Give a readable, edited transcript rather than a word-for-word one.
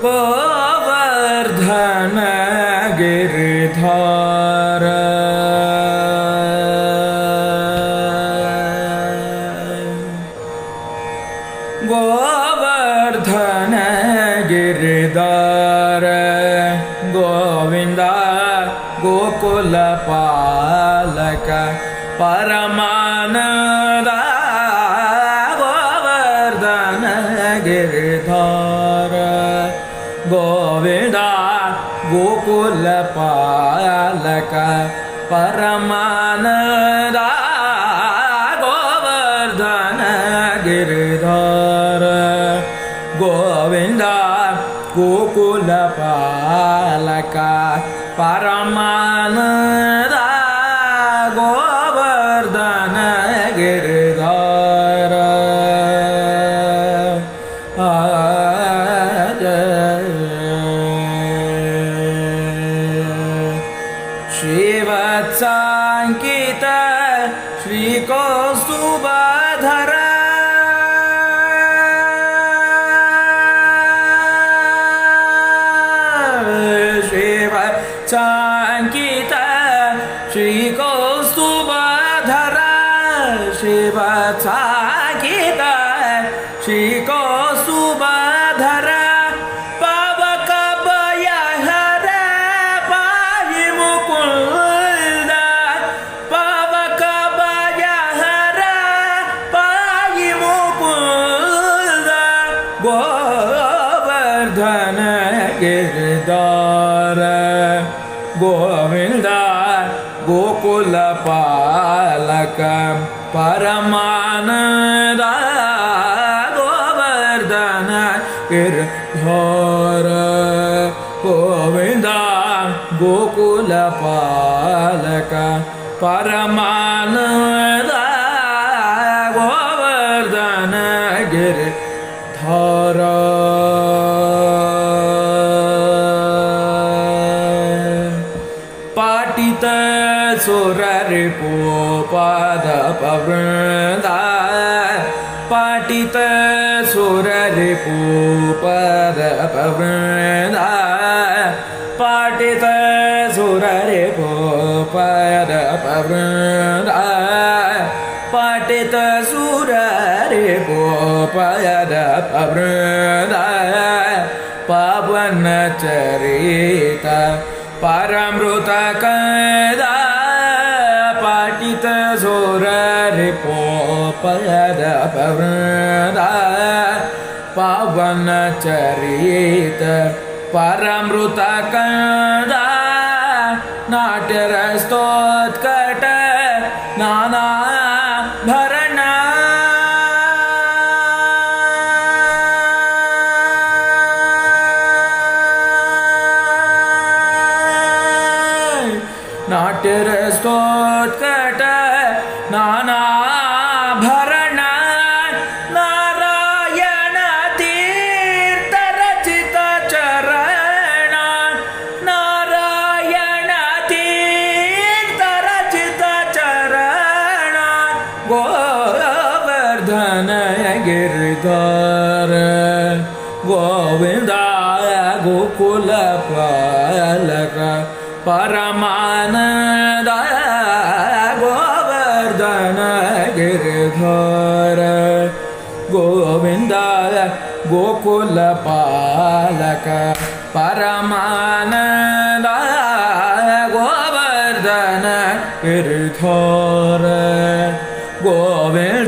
गोवर्धन गिरिधर गोवर्धन गिरिधर गोविंद गोकुल पालक परमानंद गोवर्धन गिरिधर गोविंद गोकुल पालक परमानंद गोवर्धन गिरिधर गोविंद गोकुल पालक परमानंद गोवर्धन गिरिधर श्रीवत्साङ्कित श्रीकौस्तुभधर श्रीवत्साङ्कित श्रीकौस्तुभधर श्रीवत्साङ्कित श्रीकौस्तुभधर गोवर्धन गिरिधर गोविंद गोकुल पालक परमानंद गोवर्धन गिरिधर गोविंद गोकुल पालक परमानंद गोवर्धन गिरिधर पाटित सुररिपुपद पवृन्द पाटित सुररिपुपद पवृन्द पाटित सुररिपुपद पवृन्द पाटित सुररिपुपद पवृन्द पावन चरित परमृत कंद पाटित सुररिपुपद पवृन्द पावन चरित परमृत कंद नाट्यरस्तोत्कट नाना भरण नाट्यरस्तोत्कट नानाभरण नारायण तीर्थ रचित चरण नारायण तीर्थ रचित चरण गोवर्धन गिरिधर गोविंद गोकुल पालक परमानंद गोवर्धन गिरिधर गोविंद गोकुल पालक परमानंद गोवर्धन गिरिधर गोविंद